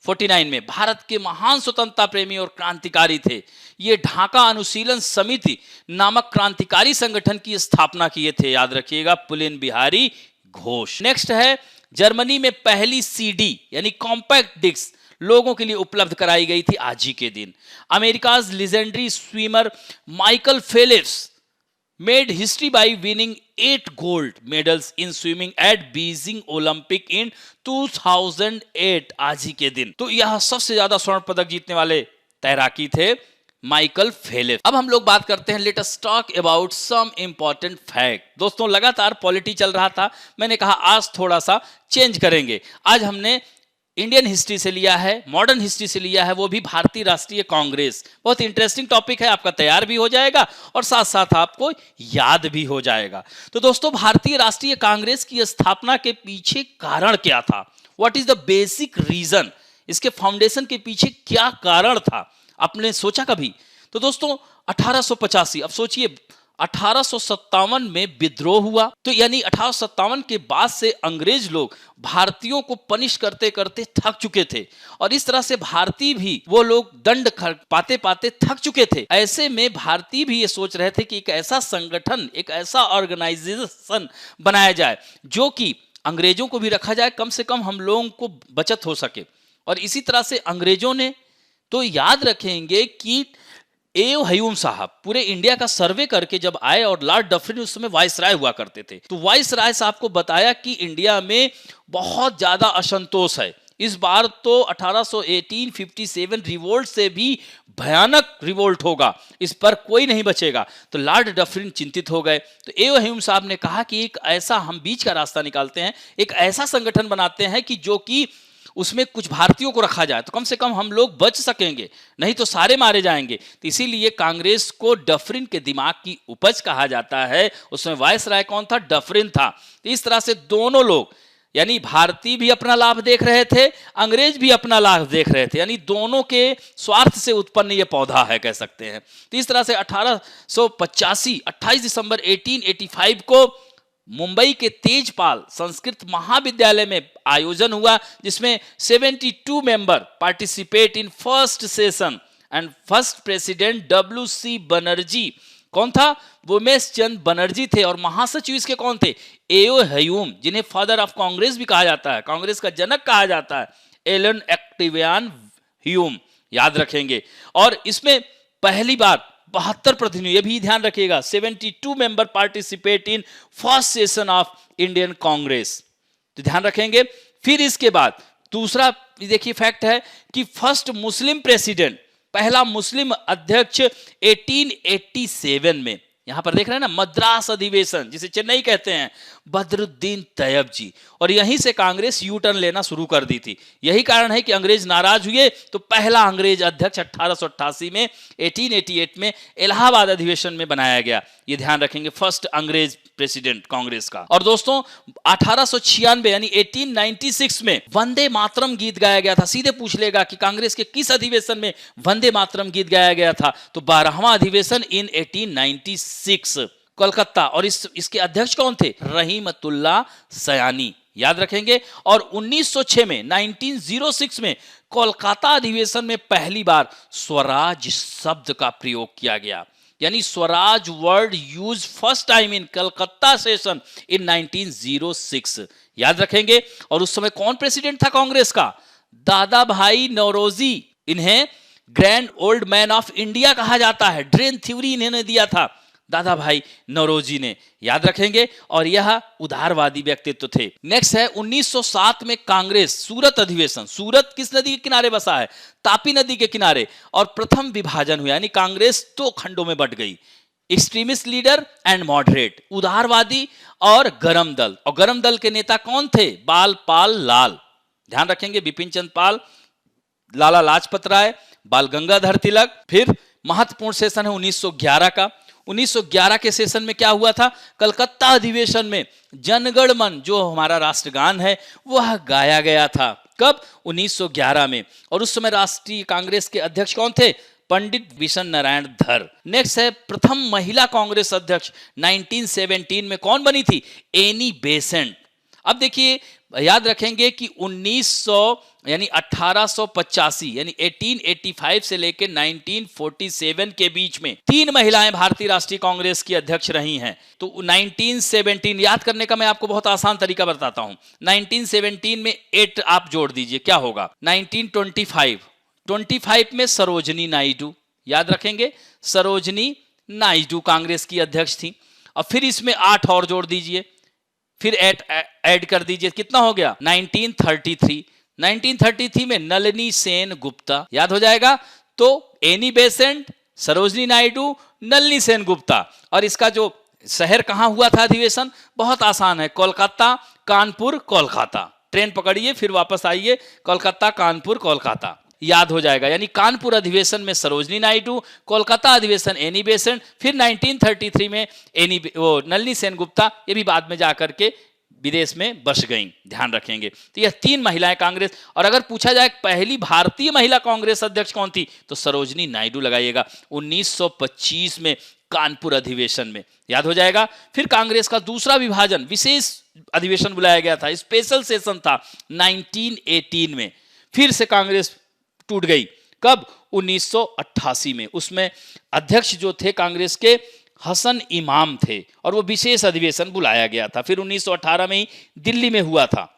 49 में। भारत के महान स्वतंत्रता प्रेमी और क्रांतिकारी थे। ये ढाका अनुशीलन समिति नामक क्रांतिकारी संगठन की स्थापना किए थे, याद रखिएगा, पुलिन बिहारी घोष। नेक्स्ट है जर्मनी में पहली सीडी यानी कॉम्पैक्ट डिस्क लोगों के लिए उपलब्ध कराई गई थी आज ही के दिन। America's legendary swimmer Michael Phelps made history by winning 8 gold medals in swimming at Beijing Olympic in 2008 आज ही के दिन। तो यह सबसे ज्यादा स्वर्ण पदक जीतने वाले तैराकी थे माइकल फेलिप्स। अब हम लोग बात करते हैं, let us talk about some important fact. दोस्तों लगातार पॉलिटी चल रहा था, मैंने कहा आज थोड़ा सा चेंज करेंगे। आज हमने इंडियन हिस्ट्री से लिया है, मॉडर्न हिस्ट्री से लिया है, वो भी भारतीय राष्ट्रीय कांग्रेस। बहुत इंटरेस्टिंग टॉपिक है, आपका तैयार भी हो जाएगा और साथ साथ आपको याद भी हो जाएगा। तो दोस्तों, भारतीय राष्ट्रीय कांग्रेस की स्थापना के पीछे कारण क्या था? What is the basic reason? इसके फाउंडेशन के पीछे क्या कारण था? आपने सोचा कभी? तो दोस्तों 1885, अब सोचिए 1857 में विद्रोह हुआ, तो यानी 1857 के बाद से अंग्रेज लोग भारतीयों को पनिश करते करते थक चुके थे और इस तरह से भारतीय भी वो लोग दंड पाते पाते थक चुके थे। ऐसे में भारतीय भी ये सोच रहे थे कि एक ऐसा संगठन, एक ऐसा ऑर्गेनाइजेशन बनाया जाए जो कि अंग्रेजों को भी रखा जाए, कम से कम हम लोगों को बचत हो सके। और इसी तरह से अंग्रेजों ने, तो याद रखेंगे कि एओ हयूम साहब पूरे इंडिया का सर्वे करके जब आए और लॉर्ड डफरिन उस समय वाइसराय हुआ करते थे, तो वाइसराय साहब को बताया कि इंडिया में बहुत ज्यादा असंतोष है। इस बार तो 1857 रिवोल्ट से भी भयानक रिवोल्ट होगा, इस पर कोई नहीं बचेगा। तो लॉर्ड डफरिन चिंतित हो गए। तो एओ हयूम साहब ने कहा कि एक ऐसा हम बीच का रास्ता निकालते हैं, एक ऐसा संगठन बनाते हैं कि जो कि उसमें कुछ भारतीयों को रखा जाए तो कम से कम हम लोग बच सकेंगे, नहीं तो सारे मारे जाएंगे। तो इसीलिए कांग्रेस को डफरिन के दिमाग की उपज कहा जाता है। उसमें वाइसराय कौन था? डफरिन था। तो इस तरह से दोनों लोग, यानी भारतीय भी अपना लाभ देख रहे थे, अंग्रेज भी अपना लाभ देख रहे थे, यानी दोनों के स्वार्थ से उत्पन्न ये पौधा है, कह सकते हैं। तो इस तरह से 1885 28 दिसंबर 1885 को मुंबई के तेजपाल संस्कृत महाविद्यालय में आयोजन हुआ, जिसमें 72 member participate in first session and first president WC Banerjee कौन था? उमेश चंद बनर्जी थे और महासचिव इसके कौन थे? एओ हयूम, जिन्हें फादर ऑफ कांग्रेस भी कहा जाता है, कांग्रेस का जनक कहा जाता है, एलन एक्टिवियन ह्यूम, याद रखेंगे। और इसमें पहली बार 72 प्रतिनिधि, ये भी ध्यान रखिएगा, 72 member participate in first session of Indian Congress, तो ध्यान रखेंगे। फिर इसके बाद दूसरा देखिए फैक्ट है कि फर्स्ट मुस्लिम प्रेसिडेंट, पहला मुस्लिम अध्यक्ष 1887 में, यहां पर देख रहे हैं ना, मद्रास अधिवेशन जिसे चेन्नई कहते हैं, बदरुद्दीन तैयब जी। और यहीं से कांग्रेस यू टर्न लेना शुरू कर दी थी। यही कारण है कि अंग्रेज नाराज हुए तो पहला अंग्रेज अध्यक्ष 1888 में 1888 में इलाहाबाद अधिवेशन में बनाया गया। ये ध्यान रखेंगे, फर्स्ट अंग्रेज प्रेसिडेंट कांग्रेस का। और दोस्तों 1896 यानी 1896 में वंदे मातरम गीत गाया गया था। सीधे पूछ लेगा कि कांग्रेस के किस अधिवेशन में वंदे मातरम गीत गाया गया था? तो 12वां अधिवेशन इन 1896 कोलकाता। और इसके अध्यक्ष कौन थे? रहीमतुल्लाह सयानी, याद रखेंगे। और 1906 में 1906 में कोलकाता अधिवेशन में पहली बार स्वराज शब्द का प्रयोग किया गया, यानी Swaraj word use first time in Calcutta session in 1906, याद रखेंगे। और उस समय कौन प्रेसिडेंट था कांग्रेस का? दादा भाई नौरोजी। इन्हें grand old man of India कहा जाता है। ड्रेन थ्योरी इन्होंने दिया था दादा भाई नौरोजी ने, याद रखेंगे। और यह उदारवादी व्यक्तित्व थे। नेक्स्ट है 1907 में कांग्रेस सूरत अधिवेशन। सूरत किस नदी के किनारे बसा है? तापी नदी के किनारे। और प्रथम विभाजन हुआ, यानी कांग्रेस 2 खंडों में बट गई, एक्सट्रीमिस्ट लीडर एंड मॉडरेट, उदारवादी और गरम दल। और गरम दल के नेता कौन थे? बाल पाल लाल, ध्यान रखेंगे, बिपिन चंद्र पाल, लाला लाजपत राय, बाल गंगाधर तिलक। फिर महत्वपूर्ण सेशन है 1911 का। 1911 के सेशन में क्या हुआ था? कलकत्ता अधिवेशन में जनगण मन, जो हमारा राष्ट्रगान है, वह गाया गया था। कब? 1911 में। और उस समय राष्ट्रीय कांग्रेस के अध्यक्ष कौन थे? पंडित विशन नारायण धर। नेक्स्ट है प्रथम महिला कांग्रेस अध्यक्ष 1917 में कौन बनी थी? Annie Besant. अब देखिए याद रखेंगे कि 1885 यानी 1885 से लेकर 1947 के बीच में 3 महिलाएं भारतीय राष्ट्रीय कांग्रेस की अध्यक्ष रही हैं। तो 1917 याद करने का मैं आपको बहुत आसान तरीका बताता हूं। 1917 में 8 आप जोड़ दीजिए, क्या होगा? 1925 में सरोजनी नायडू, याद रखेंगे सरोजनी नायडू कांग्रेस की अध्यक्ष थी। और फिर इसमें 8 और जोड़ दीजिए, फिर ऐड कर दीजिए, कितना हो गया? 1933 में नलिनी सेन गुप्ता, याद हो जाएगा। तो एनी बेसेंट, सरोजनी नायडू, नलिनी सेन गुप्ता। और इसका जो शहर कहां हुआ था अधिवेशन? बहुत आसान है, कोलकाता, कानपुर, कोलकाता। ट्रेन पकड़िए फिर वापस आइए, कोलकाता, कानपुर, कोलकाता, याद हो जाएगा। यानी कानपुर अधिवेशन में सरोजनी नायडू, कोलकाता अधिवेशन एनी बेसेंट, फिर 1933 में नलिनी सेन गुप्ता, ये भी बाद में जाकर के विदेश में बस गईं, ध्यान रखेंगे। तो यह 3 महिलाएं कांग्रेस। और अगर पूछा जाए पहली भारतीय महिला कांग्रेस अध्यक्ष कौन थी, तो सरोजनी नायडू लगाइएगा, 1925 में कानपुर अधिवेशन में, याद हो जाएगा। फिर कांग्रेस का दूसरा विभाजन, विशेष अधिवेशन बुलाया गया था, स्पेशल सेशन था 1918 में। फिर से कांग्रेस टूट गई, कब? 1988 में। उसमें अध्यक्ष जो थे कांग्रेस के हसन इमाम थे और वो विशेष अधिवेशन बुलाया गया था। फिर 1918 में ही दिल्ली में हुआ था,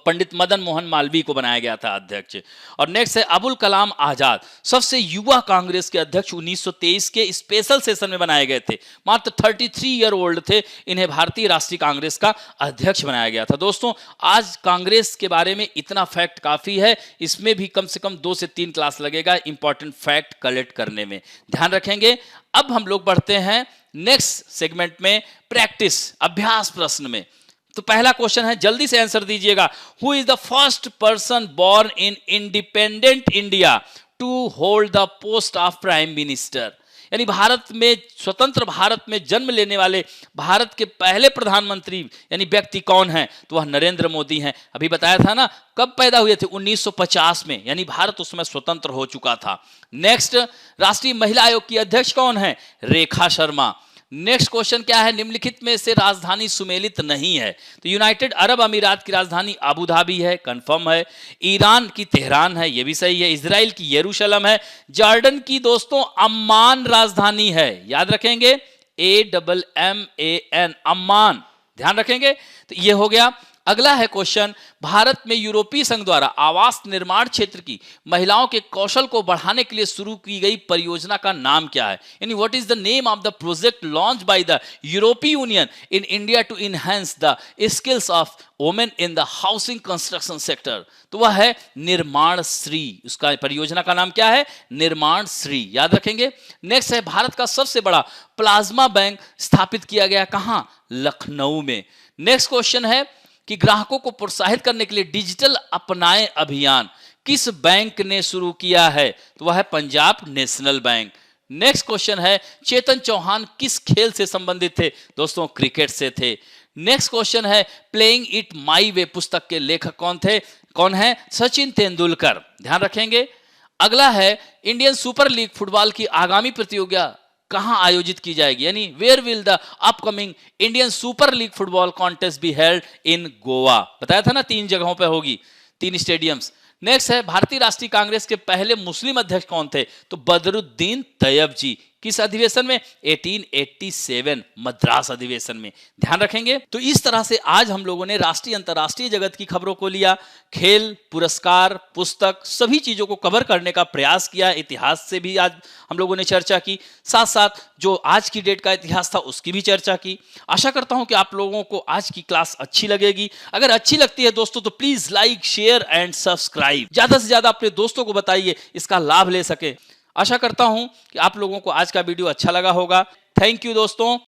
पंडित मदन मोहन मालवीय को बनाया गया था अध्यक्ष। और नेक्स्ट है अबुल कलाम आजाद, सबसे युवा कांग्रेस के अध्यक्ष 1923 के स्पेशल सेशन में बनाए गए थे। मात्र 33 ईयर ओल्ड थे, इन्हें भारतीय राष्ट्रीय कांग्रेस का अध्यक्ष बनाया गया था। दोस्तों आज कांग्रेस के बारे में इतना फैक्ट काफी है, इसमें भी कम से कम 2 से 3 क्लास लगेगा इंपॉर्टेंट फैक्ट कलेक्ट करने में, ध्यान रखेंगे। अब हम लोग बढ़ते हैं नेक्स्ट सेगमेंट में, प्रैक्टिस, अभ्यास प्रश्न में। तो पहला क्वेश्चन है, जल्दी से आंसर दीजिएगा। Who is the first person born in independent India to hold the post of prime minister? यानी भारत में, स्वतंत्र भारत में जन्म लेने वाले भारत के पहले प्रधानमंत्री यानी व्यक्ति कौन है? तो वह नरेंद्र मोदी हैं। अभी बताया था ना, कब पैदा हुए थे? 1950 में, यानी भारत उस समय स्वतंत्र हो चुका था। नेक्स्ट, राष्ट्रीय महिला आयोग की अध्यक्ष कौन है? रेखा शर्मा। नेक्स्ट क्वेश्चन क्या है? निम्नलिखित में से राजधानी सुमेलित नहीं है। तो यूनाइटेड अरब अमीरात की राजधानी अबू धाबी है, कंफर्म है। ईरान की तेहरान है, ये भी सही है। इजराइल की यरूशलेम है। जॉर्डन की दोस्तों अम्मान राजधानी है, याद रखेंगे, AMMAN, अम्मान, ध्यान रखेंगे। तो ये हो गया। अगला है क्वेश्चन, भारत में यूरोपीय संघ द्वारा आवास निर्माण क्षेत्र की महिलाओं के कौशल को बढ़ाने के लिए शुरू की गई परियोजना का नाम क्या है? यानी what is the name of the project launch by the European Union in India to enhance the skills of women in the housing construction sector? तो वह है निर्माण श्री। उसका परियोजना का नाम क्या है? निर्माण श्री, याद रखेंगे। नेक्स्ट है, भारत का सबसे बड़ा प्लाज्मा बैंक स्थापित किया गया कहां? लखनऊ में। नेक्स्ट क्वेश्चन है कि ग्राहकों को प्रोत्साहित करने के लिए डिजिटल अपनाए अभियान किस बैंक ने शुरू किया है? तो वह है Punjab national bank. Next question है, चेतन चौहान किस खेल से संबंधित थे? दोस्तों क्रिकेट से थे। नेक्स्ट क्वेश्चन है, प्लेइंग इट माई वे पुस्तक के लेखक कौन थे? कौन है? सचिन तेंदुलकर, ध्यान रखेंगे। अगला है, इंडियन सुपर लीग फुटबॉल की आगामी प्रतियोगिता कहां आयोजित की जाएगी? यानी where will the upcoming Indian Super League football contest be held? In Goa. बताया था ना 3 जगहों पे होगी, 3 स्टेडियम्स। नेक्स्ट है, भारतीय राष्ट्रीय कांग्रेस के पहले मुस्लिम अध्यक्ष कौन थे? तो बदरुद्दीन तैयब जी। किस अधिवेशन में? 1887 मद्रास अधिवेशन में, ध्यान रखेंगे। तो इस तरह से आज हम लोगों ने राष्ट्रीय अंतर्राष्ट्रीय जगत की खबरों को लिया, खेल, पुरस्कार, पुस्तक, सभी चीजों को कवर करने का प्रयास किया। इतिहास से भी आज हम लोगों ने चर्चा की, साथ साथ जो आज की डेट का इतिहास था उसकी भी चर्चा की। आशा करता हूं कि आप लोगों को आज की क्लास अच्छी लगेगी। अगर अच्छी लगती है दोस्तों तो please like, share and subscribe. ज्यादा से ज्यादा अपने दोस्तों को बताइए, इसका लाभ ले सके। आशा करता हूं कि आप लोगों को आज का वीडियो अच्छा लगा होगा। थैंक यू दोस्तों।